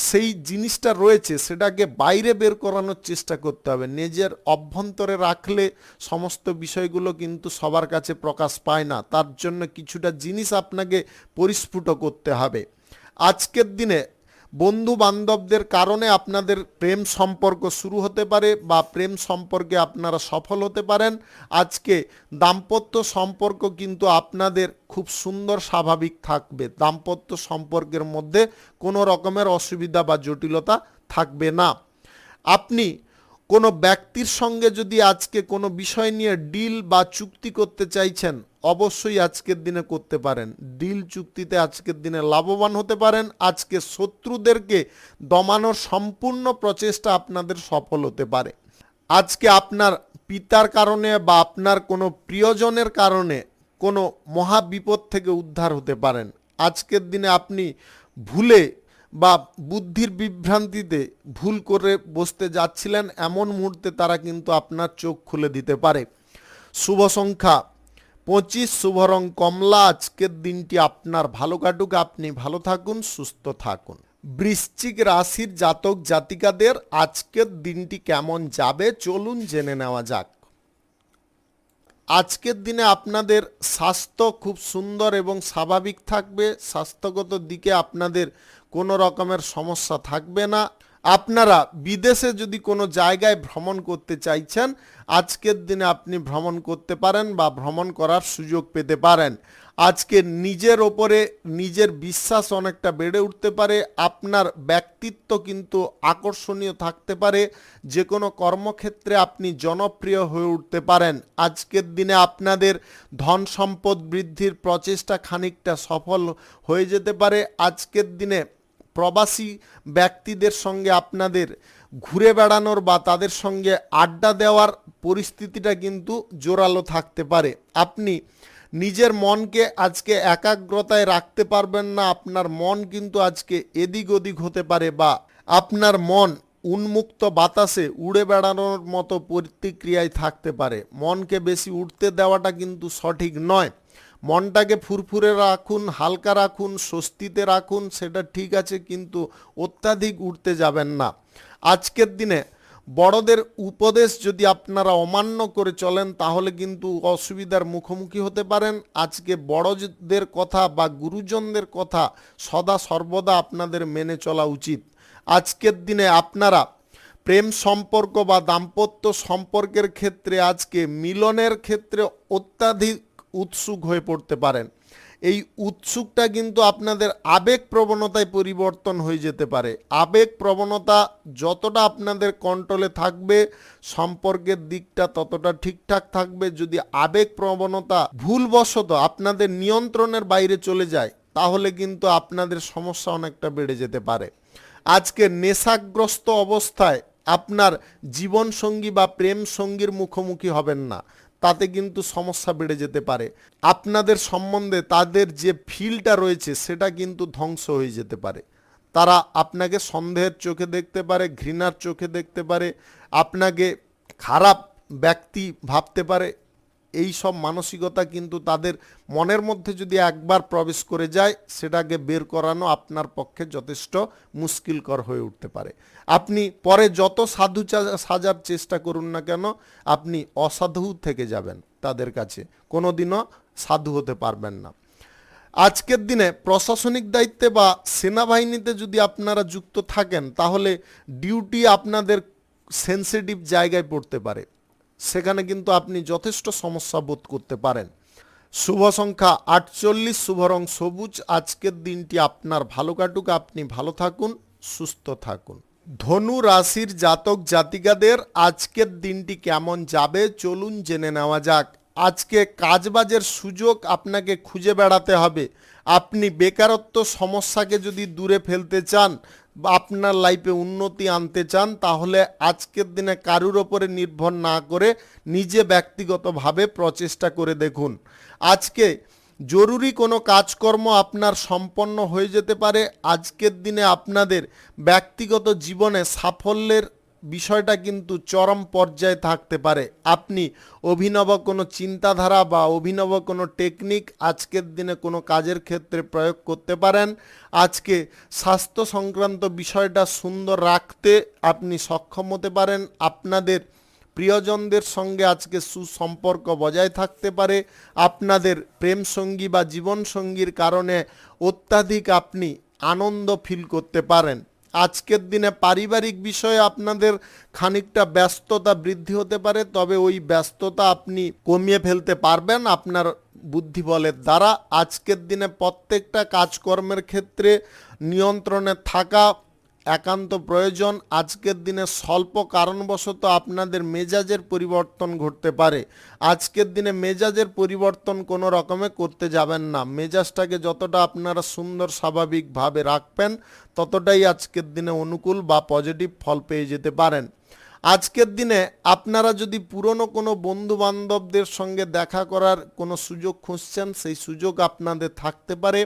সেই জিনিসটা রয়েছে, সেটাকে বাইরে বের করানোর চেষ্টা করতে হবে। নিজের অভ্যন্তরে রাখলে সমস্ত বিষয়গুলো কিন্তু সবার কাছে প্রকাশ পায় না। তার জন্য কিছুটা জিনিস আপনাকে পরিস্ফুট করতে হবে। আজকের দিনে বন্ধু বান্ধবদের কারণে আপনাদের প্রেম সম্পর্ক শুরু হতে পারে বা প্রেম সম্পর্কে আপনারা সফল হতে পারেন। আজকে দাম্পত্য সম্পর্ক কিন্তু আপনাদের খুব সুন্দর স্বাভাবিক থাকবে। দাম্পত্য সম্পর্কের মধ্যে কোনো রকমের অসুবিধা বা জটিলতা থাকবে না। আপনি কোনো ব্যক্তির সঙ্গে যদি আজকে কোনো বিষয় নিয়ে ডিল বা চুক্তি করতে চাইছেন, অবশ্যই আজকের দিনে করতে পারেন। ডিল চুক্তিতে আজকের দিনে লাভবান হতে পারেন। আজকে শত্রুদেরকে দমানোর সম্পূর্ণ প্রচেষ্টা আপনাদের সফল হতে পারে। আজকে আপনার পিতার কারণে বা আপনার কোনো প্রিয়জনের কারণে কোনো মহা বিপদ থেকে উদ্ধার হতে পারেন। আজকের দিনে আপনি ভুলে বা বুদ্ধির বিভ্রান্তিতে ভুল করে বসতে যাচ্ছিলেন, এমন মুহূর্তে তারা কিন্তু আপনার চোখ খুলে দিতে পারে। শুভ সংখ্যা 25, শুভ রং কমলা। আজকের দিনটি আপনার ভালো কাটুক, আপনি ভালো থাকুন, সুস্থ থাকুন। বৃশ্চিক রাশির জাতক জাতিকাদের আজকের দিনটি কেমন যাবে চলুন জেনে নেওয়া যাক। আজকের দিনে আপনাদের স্বাস্থ্য খুব সুন্দর এবং স্বাভাবিক থাকবে। স্বাস্থ্যগত দিকে আপনাদের কোনো রকমের সমস্যা থাকবে না। আপনারা বিদেশে যদি কোনো জায়গায় ভ্রমণ করতে চাইছেন, আজকের দিনে আপনি ভ্রমণ করতে পারেন বা ভ্রমণ করার সুযোগ পেতে পারেন। আজকে নিজের ওপরে নিজের বিশ্বাস অনেকটা বেড়ে উঠতে পারে। আপনার ব্যক্তিত্ব কিন্তু আকর্ষণীয় থাকতে পারে। যে কোনো কর্মক্ষেত্রে আপনি জনপ্রিয় হয়ে উঠতে পারেন। আজকের দিনে আপনাদের ধন সম্পদ বৃদ্ধির প্রচেষ্টা খানিকটা সফল হয়ে যেতে পারে। আজকের দিনে প্রবাসী ব্যক্তিদের সঙ্গে আপনাদের ঘুরে বেড়ানোর বা তাদের সঙ্গে আড্ডা দেওয়ার পরিস্থিতিটা কিন্তু জোরালো থাকতে পারে। আপনি নিজের মনকে আজকে একাগ্রতায় রাখতে পারবেন না। আপনার মন কিন্তু আজকে এদিক ওদিক হতে পারে বা আপনার মন উন্মুক্ত বাতাসে উড়ে বেড়ানোর মতো প্রতিক্রিয়ায় থাকতে পারে। মনকে বেশি উঠতে দেওয়াটা কিন্তু সঠিক নয়। মনটাকে ফুরফুরে রাখুন, হালকা রাখুন, স্বস্তিতে রাখুন, সেটা ঠিক আছে, কিন্তু অত্যাধিক উঠতে যাবেন না। আজকের দিনে বড়দের উপদেশ যদি আপনারা অমান্য করে চলেন তাহলে কিন্তু অসুবিধার মুখোমুখি হতে পারেন। আজকে বড়দের কথা বা গুরুজনদের কথা সদা সর্বদা আপনাদের মেনে চলা উচিত। আজকের দিনে আপনারা প্রেম সম্পর্ক বা দাম্পত্য সম্পর্কের ক্ষেত্রে আজকে মিলনের ক্ষেত্রে অত্যাধিক উৎসুক হয়ে পড়তে পারেন। এই উৎসুকটা কিন্তু আপনাদের আবেগ প্রবণতায় পরিবর্তন হয়ে যেতে পারে। আবেগ প্রবণতা যতটা আপনাদের কন্ট্রোলে থাকবে, সম্পর্কের দিকটা ততটা ঠিকঠাক থাকবে। যদি আবেগ প্রবণতা ভুলবশত আপনাদের নিয়ন্ত্রণের বাইরে চলে যায় তাহলে কিন্তু আপনাদের সমস্যা অনেকটা বেড়ে যেতে পারে। আজকে নেশাগ্রস্ত অবস্থায় আপনার জীবনসঙ্গী বা প্রেম সঙ্গীর মুখোমুখি হবেন না, তাতে কিন্তু সমস্যা বেড়ে যেতে পারে। আপনাদের সম্বন্ধে তাদের যে ফিলটা রয়েছে সেটা কিন্তু ধ্বংস হয়ে যেতে পারে। তারা আপনাকে সন্দেহের চোখে দেখতে পারে, ঘৃণার চোখে দেখতে পারে, আপনাকে খারাপ ব্যক্তি ভাবতে পারে। এই সব মানসিকতা কিন্তু তাদের মনের মধ্যে যদি একবার প্রবেশ করে যায়, সেটাকে বের করানো আপনার পক্ষে যথেষ্ট মুশকিলকর হয়ে উঠতে পারে। আপনি পরে যত সাধু সাজার চেষ্টা করুন না কেন, আপনি অসাধু থেকে যাবেন তাদের কাছে, কোনোদিনও সাধু হতে পারবেন না। আজকের দিনে প্রশাসনিক দায়িত্বে বা সেনাবাহিনীতে যদি আপনারা যুক্ত থাকেন, তাহলে ডিউটি আপনাদের সেনসিটিভ জায়গায় পড়তে পারে, সেখানে কিন্তু আপনি যথেষ্ট সমস্যা বোধ করতে পারেন। শুভ সংখ্যা 48, শুভ রং সবুজ। আজকের দিনটি আপনার ভালো কাটুক, আপনি ভালো থাকুন, সুস্থ থাকুন। ধনু রাশির জাতক জাতিকাদের আজকের দিনটি কেমন যাবে চলুন জেনে নেওয়া যাক। আজকে কাজবাজের সুযোগ আপনাকে খুঁজে বেড়াতে হবে। আপনি বেকারত্ব সমস্যাকে যদি দূরে ফেলতে চান বা আপনার লাইফে উন্নতি আনতে চান, তাহলে আজকের দিনে কারুর ওপরে নির্ভর না করে নিজে ব্যক্তিগতভাবে প্রচেষ্টা করে দেখুন। আজকে জরুরি কোনো কাজকর্ম আপনার সম্পন্ন হয়ে যেতে পারে। আজকের দিনে আপনাদের ব্যক্তিগত জীবনে সাফল্যের বিষয়টা কিন্তু চরম পর্যায়ে থাকতে পারে। আপনি অভিনব কোনো চিন্তাধারা বা অভিনব কোনো টেকনিক আজকের দিনে কোনো কাজের ক্ষেত্রে প্রয়োগ করতে পারেন। আজকে স্বাস্থ্য সংক্রান্ত বিষয়টা সুন্দর রাখতে আপনি সক্ষম হতে পারেন। আপনাদের প্রিয়জনদের সঙ্গে আজকে সুসম্পর্ক বজায় থাকতে পারে। আপনাদের প্রেম সঙ্গী বা জীবনসঙ্গীর কারণে অত্যাধিক আপনি আনন্দ ফিল করতে পারেন। আজকের দিনে পারিবারিক বিষয়ে আপনাদের খানিকটা ব্যস্ততা বৃদ্ধি হতে পারে, তবে ওই ব্যস্ততা আপনি কমিয়ে ফেলতে পারবেন আপনার বুদ্ধিবলের দ্বারা। আজকের দিনে প্রত্যেকটা কাজকর্মের ক্ষেত্রে নিয়ন্ত্রণে থাকা একান্ত প্রয়োজন। আজকের দিনে স্বল্প কারণবশত আপনাদের মেজাজের পরিবর্তন ঘটতে পারে। আজকের দিনে মেজাজের পরিবর্তন কোনো রকমে করতে যাবেন না। মেজাজটাকে যতটা আপনারা সুন্দর স্বাভাবিকভাবে রাখবেন, ততটাই আজকের দিনে অনুকূল বা পজিটিভ ফল পেয়ে যেতে পারেন। আজকের দিনে আপনারা যদি পুরনো কোনো বন্ধু বান্ধবদের সঙ্গে দেখা করার কোনো সুযোগ খুঁজছেন, সেই সুযোগ আপনাদের থাকতে পারে।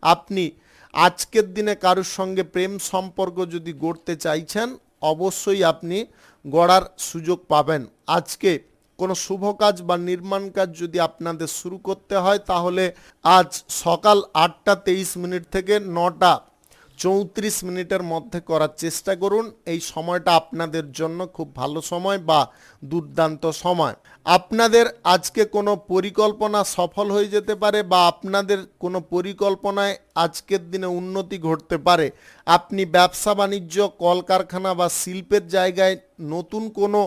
আপনি আজকের দিনে কারোর সঙ্গে প্রেম সম্পর্ক যদি গড়তে চাইছেন, অবশ্যই আপনি গড়ার সুযোগ পাবেন। আজকে কোনো শুভ কাজ বা নির্মাণ কাজ যদি আপনাদের শুরু করতে হয়, তাহলে আজ সকাল 8:23 থেকে 9:34 মধ্যে করার চেষ্টা করুন। এই সময়টা আপনাদের জন্য খুব ভালো সময় বা দুর্দান্ত সময়। আপনাদের আজকে কোনো পরিকল্পনা সফল হয়ে যেতে পারে বা আপনাদের কোনো পরিকল্পনায় আজকের দিনে উন্নতি ঘটতে পারে। আপনি ব্যবসা বাণিজ্য, কলকারখানা বা শিল্পের জায়গায় নতুন কোনো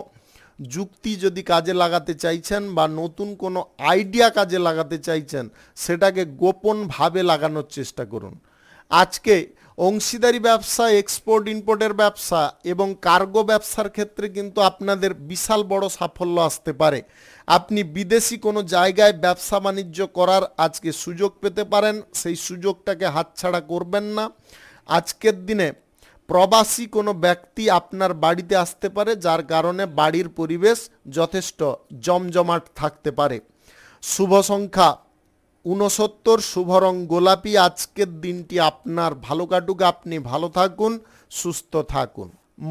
যুক্তি যদি কাজে লাগাতে চাইছেন বা নতুন কোনো আইডিয়া কাজে লাগাতে চাইছেন, সেটাকে গোপনভাবে লাগানোর চেষ্টা করুন। আজকে অংশীদারি ব্যবসা, এক্সপোর্ট ইম্পোর্টের ব্যবসা এবং কার্গো ব্যবসার ক্ষেত্রে কিন্তু আপনাদের বিশাল বড় সাফল্য আসতে পারে। আপনি বিদেশি কোনো জায়গায় ব্যবসা বাণিজ্য করার আজকে সুযোগ পেতে পারেন, সেই সুযোগটাকে হাতছাড়া করবেন না। আজকের দিনে প্রবাসী কোনো ব্যক্তি আপনার বাড়িতে আসতে পারে, যার কারণে বাড়ির পরিবেশ যথেষ্ট জমজমাট থাকতে পারে। শুভ সংখ্যা 69, শুভ রং গোলাপি। আজকের দিনটি আপনার ভালো কাটুক, আপনি ভালো থাকুন, সুস্থ থাকুন।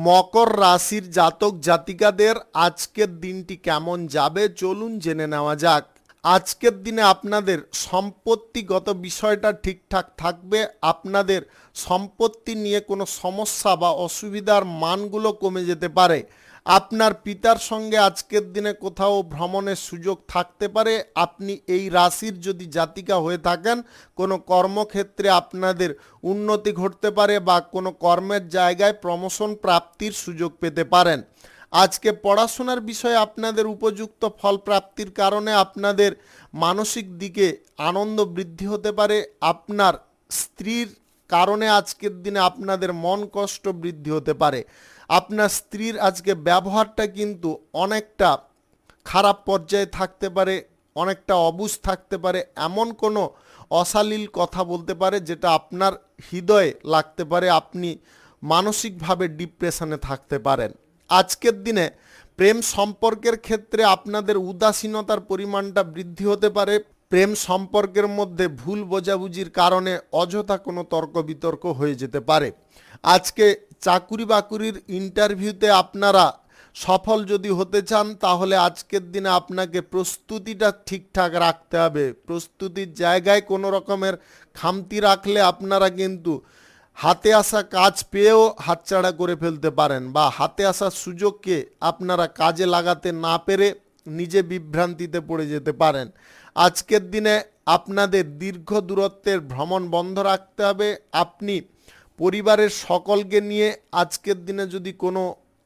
মকর রাশির জাতক জাতিকাদের আজকের দিনটি কেমন যাবে চলুন জেনে নেওয়া যাক। আজকের দিনে আপনাদের সম্পত্তিগত বিষয়টা ঠিকঠাক থাকবে। আপনাদের সম্পত্তি নিয়ে কোনো সমস্যা বা অসুবিধার মানগুলো কমে যেতে পারে। আপনার পিতার সঙ্গে আজকের দিনে কোথাও ভ্রমণের সুযোগ থাকতে পারে। আপনি এই রাশির যদি জাতিকা হয়ে থাকেন, কোনো কর্মক্ষেত্রে আপনাদের উন্নতি ঘটতে পারে বা কোনো কর্মের জায়গায় প্রমোশন প্রাপ্তির সুযোগ পেতে পারেন। আজকে পড়াশোনার বিষয়ে আপনাদের উপযুক্ত ফল প্রাপ্তির কারণে আপনাদের মানসিক দিকে আনন্দ বৃদ্ধি হতে পারে। আপনার স্ত্রীর কারণে আজকের দিনে আপনাদের মন কষ্ট বৃদ্ধি হতে পারে। আপনার স্ত্রীর আজকে ব্যবহারটা কিন্তু অনেকটা খারাপ পর্যায়ে থাকতে পারে, অনেকটা অবুঝ থাকতে পারে, এমন কোনো অশালীল কথা বলতে পারে যেটা আপনার হৃদয়ে লাগতে পারে। আপনি মানসিকভাবে ডিপ্রেশনে থাকতে পারেন। আজকের দিনে প্রেম সম্পর্কের ক্ষেত্রে আপনাদের উদাসীনতার পরিমাণটা বৃদ্ধি হতে পারে। প্রেম সম্পর্কের মধ্যে ভুল বোঝাবুঝির কারণে অযথা কোনো তর্ক বিতর্ক হয়ে যেতে পারে। আজকে চাকুরি বাকুরির ইন্টারভিউতে আপনারা সফল যদি হতে চান তাহলে আজকের দিনে আপনাকে প্রস্তুতিটা ঠিকঠাক রাখতে হবে। প্রস্তুতির জায়গায় কোনো রকমের খামতি রাখলে আপনারা কিন্তু হাতে আসা কাজ পেয়েও হাতছাড়া করে ফেলতে পারেন, বা হাতে আসা সুযোগকে আপনারা কাজে লাগাতে না পেরে নিজে বিভ্রান্তিতে পড়ে যেতে পারেন। আজকের দিনে আপনাদের দীর্ঘ দূরত্বের ভ্রমণ বন্ধ রাখতে হবে। আপনি পরিবারের সকলকে নিয়ে আজকের দিনে যদি কোনো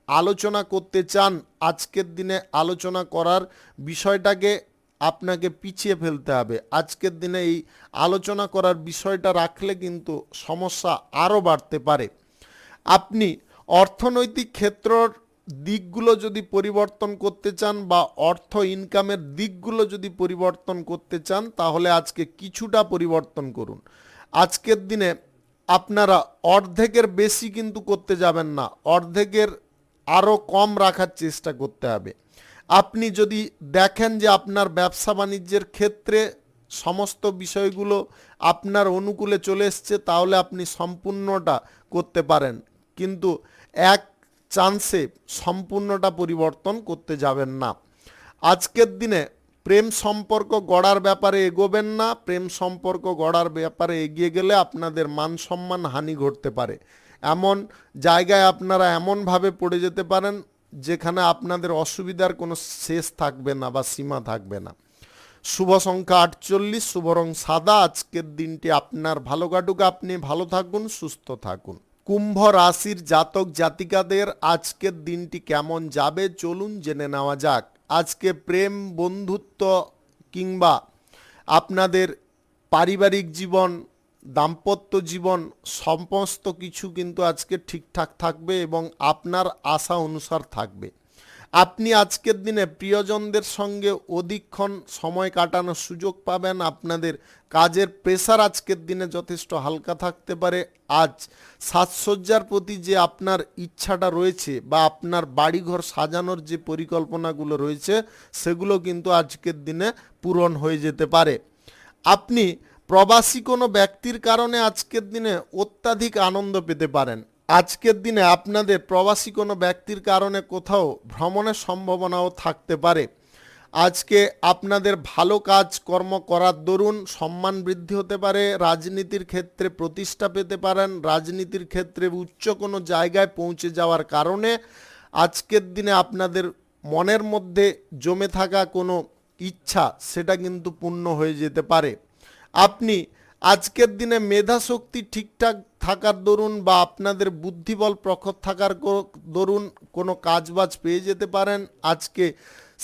আলোচনা করতে চান, আজকের দিনে আলোচনা করার বিষয়টাকে আপনাকে পিছিয়ে ফেলতে হবে। আজকের দিনে এই আলোচনা করার বিষয়টা রাখলে কিন্তু সমস্যা আরও বাড়তে পারে। আপনি অর্থনৈতিক ক্ষেত্রর দিকগুলো যদি পরিবর্তন করতে চান বা অর্থ ইনকামের দিকগুলো যদি পরিবর্তন করতে চান তাহলে আজকে কিছুটা পরিবর্তন করুন। আজকের দিনে আপনারা অর্ধেকের বেশি কিন্তু করতে যাবেন না, অর্ধেকের আরও কম রাখার চেষ্টা করতে হবে। আপনি যদি দেখেন যে আপনার ব্যবসা বাণিজ্যের ক্ষেত্রে সমস্ত বিষয়গুলো আপনার অনুকূলে চলে এসছে তাহলে আপনি সম্পূর্ণটা করতে পারেন, কিন্তু এক চান্সে সম্পূর্ণটা পরিবর্তন করতে যাবেন না। আজকের দিনে প্রেম সম্পর্ক গড়ার ব্যাপারে এগোবেন না। প্রেম সম্পর্ক গড়ার ব্যাপারে এগিয়ে গেলে আপনাদের মান সম্মান হানি ঘটতে পারে। এমন জায়গায় আপনারা এমনভাবে পড়ে যেতে পারেন যেখানে আপনাদের অসুবিধার কোনো শেষ থাকবে না বা সীমা থাকবে না। শুভ সংখ্যা 48, শুভ রং সাদা। আজকের দিনটি আপনার ভালো কাটুক, আপনি ভালো থাকুন, সুস্থ থাকুন। কুম্ভ রাশির জাতক জাতিকাদের আজকের দিনটি কেমন যাবে চলুন জেনে নেওয়া যাক। আজকে প্রেম, বন্ধুত্ব কিংবা আপনাদের পারিবারিক জীবন, দাম্পত্য জীবন সমস্ত কিছু কিন্তু আজকে ঠিকঠাক থাকবে এবং আপনার আশা অনুসার থাকবে। আপনি আজকের দিনে প্রিয়জনদের সঙ্গে অধিকক্ষণ সময় কাটানোর সুযোগ পাবেন। আপনাদের কাজের প্রেসার আজকের দিনে যথেষ্ট হালকা থাকতে পারে। আজ সাজসজ্জার প্রতি যে আপনার ইচ্ছাটা রয়েছে বা আপনার বাড়িঘর সাজানোর যে পরিকল্পনাগুলো রয়েছে সেগুলো কিন্তু আজকের দিনে পূরণ হয়ে যেতে পারে। আপনি প্রবাসী কোনো ব্যক্তির কারণে আজকের দিনে অত্যাধিক আনন্দ পেতে পারেন। আজকের দিনে আপনাদের প্রবাসী কোনো ব্যক্তির কারণে কোথাও ভ্রমণের সম্ভাবনাও থাকতে পারে। আজকে আপনাদের ভালো কাজকর্ম করার দরুন সম্মান বৃদ্ধি হতে পারে। রাজনীতির ক্ষেত্রে প্রতিষ্ঠা পেতে পারেন। রাজনীতির ক্ষেত্রে উচ্চ কোনো জায়গায় পৌঁছে যাওয়ার কারণে আজকের দিনে আপনাদের মনের মধ্যে জমে থাকা কোনো ইচ্ছা সেটা কিন্তু পূর্ণ হয়ে যেতে পারে। আপনি আজকের দিনে মেধাশক্তি ঠিকঠাক থাকার দরুন বা আপনাদের বুদ্ধিবল প্রখর থাকার দরুন কোনো কাজবাজ পেয়ে যেতে পারেন। আজকে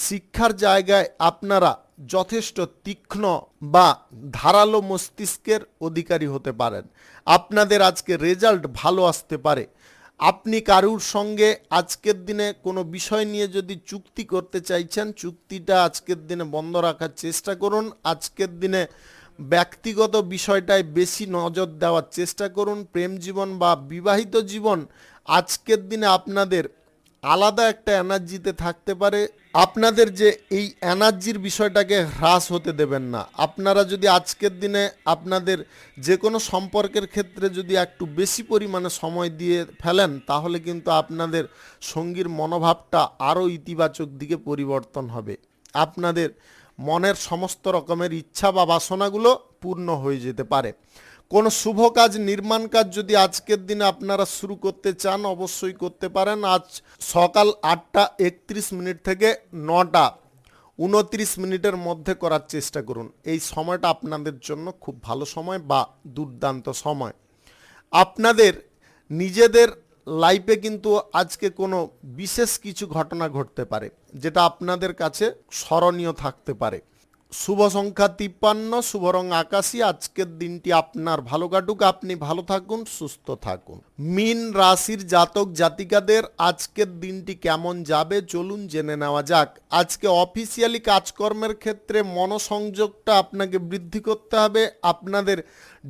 শিক্ষার জায়গায় আপনারা যথেষ্ট তীক্ষ্ণ বা ধারালো মস্তিষ্কের অধিকারী হতে পারেন। আপনাদের আজকে রেজাল্ট ভালো আসতে পারে। আপনি কারুর সঙ্গে আজকের দিনে কোনো বিষয় নিয়ে যদি চুক্তি করতে চাইছেন, চুক্তিটা আজকের দিনে বন্ধ রাখার চেষ্টা করুন। আজকের দিনে ব্যক্তিগত বিষয়টায় বেশি নজর দেওয়ার চেষ্টা করুন। প্রেম জীবন বা বিবাহিত জীবন আজকের দিনে আপনাদের আলাদা একটা এনার্জিতে থাকতে পারে। আপনাদের যে এই এনার্জির বিষয়টাকে হ্রাস হতে দেবেন না। আপনারা যদি আজকের দিনে আপনাদের যে কোনো সম্পর্কের ক্ষেত্রে যদি একটু বেশি পরিমাণে সময় দিয়ে ফেলেন তাহলে কিন্তু আপনাদের সঙ্গীর মনোভাবটা আরও ইতিবাচক দিকে পরিবর্তন হবে। আপনাদের মনের সমস্ত রকমের ইচ্ছা বা বাসনাগুলো পূর্ণ হয়ে যেতে পারে। কোনো শুভ কাজ, নির্মাণ কাজ যদি আজকের দিনে আপনারা শুরু করতে চান অবশ্যই করতে পারেন। আজ সকাল 8:31 থেকে 9:29 মধ্যে করার চেষ্টা করুন। এই সময়টা আপনাদের জন্য খুব ভালো সময় বা দুর্দান্ত সময়। আপনাদের নিজেদের লাইফে কিন্তু আজকে কোনো বিশেষ কিছু ঘটনা ঘটতে পারে যেটা আপনাদের কাছে স্মরণীয় থাকতে পারে। শুভ সংখ্যা 53, শুভ রং আকাশী। আজকের দিনটি আপনার ভালো কাটুক, আপনি ভালো থাকুন, সুস্থ থাকুন। মীন রাশির জাতক জাতিকাদের আজকের দিনটি কেমন যাবে চলুন জেনে নেওয়া যাক। আজকে অফিসিয়ালি কাজকর্মের ক্ষেত্রে মনোসংযোগটা আপনাকে বৃদ্ধি করতে হবে। আপনাদের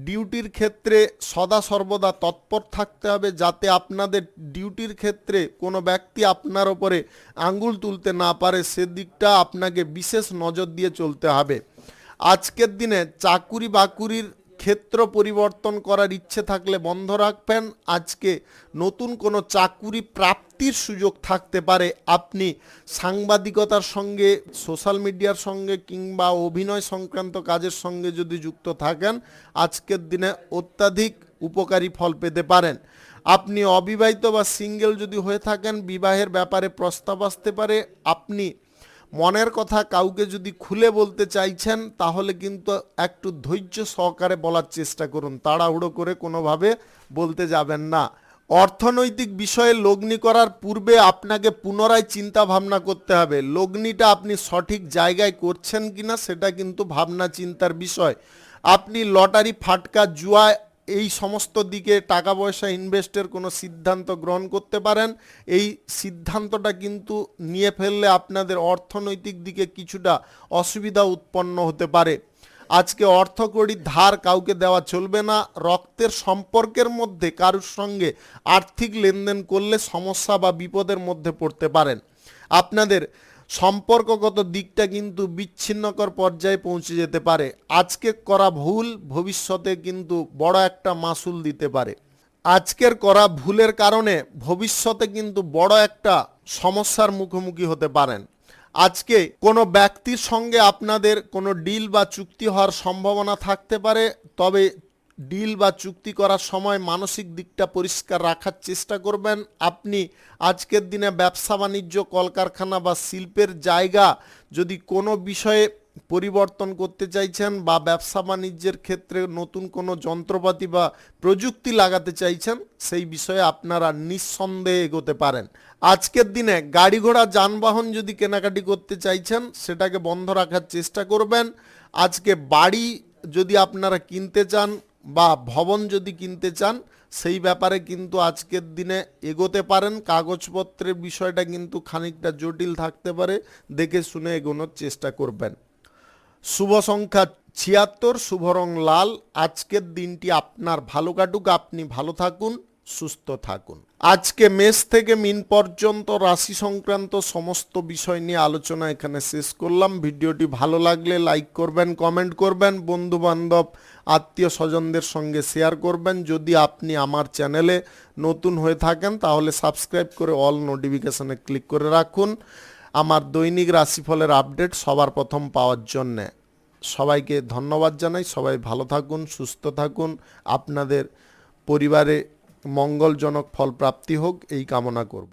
ডিউটির ক্ষেত্রে সদা সর্বদা তৎপর থাকতে হবে, যাতে আপনাদের ডিউটির ক্ষেত্রে কোনো ব্যক্তি আপনার ওপরে আঙ্গুল তুলতে না পারে, সেদিকটা আপনাকে বিশেষ নজর দিয়ে চলতে হবে। আজকের দিনে চাকুরি বাকুরির ক্ষেত্র পরিবর্তন করার ইচ্ছে থাকলে বন্ধ রাখবেন। আজকে নতুন কোনো চাকুরি প্রাপ্তির সুযোগ থাকতে পারে। আপনি সাংবাদিকতার সঙ্গে, সোশ্যাল মিডিয়ার সঙ্গে কিংবা অভিনয় সংক্রান্ত কাজের সঙ্গে যদি যুক্ত থাকেন, আজকের দিনে অত্যাধিক উপকারী ফল পেতে পারেন। আপনি অবিবাহিত বা সিঙ্গেল যদি হয়ে থাকেন, বিবাহের ব্যাপারে প্রস্তাব আসতে পারে। আপনি মনের কথা কাউকে যদি খুলে বলতে চাইছেন, তাহলে কিন্তু একটু ধৈর্য সহকারে বলার চেষ্টা করুন, তাড়াহুড়ো করে কোনোভাবে বলতে যাবেন না। অর্থনৈতিক বিষয়ে লগ্নি করার পূর্বে আপনাকে পুনরায় চিন্তা ভাবনা করতে হবে। লগ্নিটা আপনি সঠিক জায়গায় করছেন কিনা সেটা কিন্তু ভাবনা চিন্তার বিষয়। আপনি লটারি, ফাটকা, জুয়া এই সমস্ত দিকে টাকা পয়সা ইনভেস্টের কোনো সিদ্ধান্ত গ্রহণ করতে পারেন। এই সিদ্ধান্তটা কিন্তু নিয়ে ফেললে আপনাদের অর্থনৈতিক দিকে কিছুটা অসুবিধা উৎপন্ন হতে পারে। আজকে অর্থকড়ি ধার কাউকে দেওয়া চলবে না। রক্তের সম্পর্কের মধ্যে কারুর সঙ্গে আর্থিক লেনদেন করলে সমস্যা বা বিপদের মধ্যে পড়তে পারেন। আপনাদের সম্পর্কগত দিকটা কিন্তু বিচ্ছিন্নকর পর্যায়ে পৌঁছে যেতে পারে। আজকে করা ভুল ভবিষ্যতে কিন্তু বড় একটা মাসুল দিতে পারে। আজকের করা ভুলের কারণে ভবিষ্যতে কিন্তু বড় একটা সমস্যার মুখোমুখি হতে পারেন। আজকে কোনো ব্যক্তির সঙ্গে আপনাদের কোনো ডিল বা চুক্তি হওয়ার সম্ভাবনা থাকতে পারে, তবে ডিল বা চুক্তি করার সময় মানসিক দিকটা পরিষ্কার রাখার চেষ্টা করবেন। আপনি আজকের দিনে ব্যবসা বাণিজ্য, কলকারখানা বা শিল্পের জায়গা যদি কোনো বিষয়ে পরিবর্তন করতে চাইছেন বা ব্যবসা বাণিজ্যের ক্ষেত্রে নতুন কোনো যন্ত্রপাতি বা প্রযুক্তি লাগাতে চাইছেন, সেই বিষয়ে আপনারা নিঃসন্দেহে এগোতে পারেন। আজকের দিনে গাড়ি ঘোড়া যানবাহন যদি কেনাকাটি করতে চাইছেন, সেটাকে বন্ধ রাখার চেষ্টা করবেন। আজকে বাড়ি যদি আপনারা কিনতে চান বা ভবন যদি কিনতে চান, সেই ব্যাপারে কিন্তু আজকের দিনে এগোতে পারেন। কাগজপত্রের বিষয়টা কিন্তু খানিকটা জটিল থাকতে পারে, দেখে শুনে এগোনোর চেষ্টা করবেন। শুভ সংখ্যা 76, শুভ রং লাল। আজকের দিনটি আপনার ভালো কাটুক, আপনি ভালো থাকুন, সুস্থ থাকুন। আজকে মেষ থেকে মিন পর্যন্ত রাশি সংক্রান্ত সমস্ত বিষয় নিয়ে আলোচনা এখানে শেষ করলাম। ভিডিওটি ভালো লাগলে লাইক করবেন, কমেন্ট করবেন, বন্ধু বান্ধব আত্মীয় স্বজনদের সঙ্গে শেয়ার করবেন। যদি আপনি আমার চ্যানেলে নতুন হয়ে থাকেন, তাহলে সাবস্ক্রাইব করে অল নোটিফিকেশনে ক্লিক করে রাখুন আমার দৈনিক রাশিফলের আপডেট সবার প্রথম পাওয়ার জন্যে। সবাইকে ধন্যবাদ জানাই। সবাই ভালো থাকুন, সুস্থ থাকুন, আপনাদের পরিবারে মঙ্গলজনক ফল প্রাপ্তি হোক, এই কামনা করব।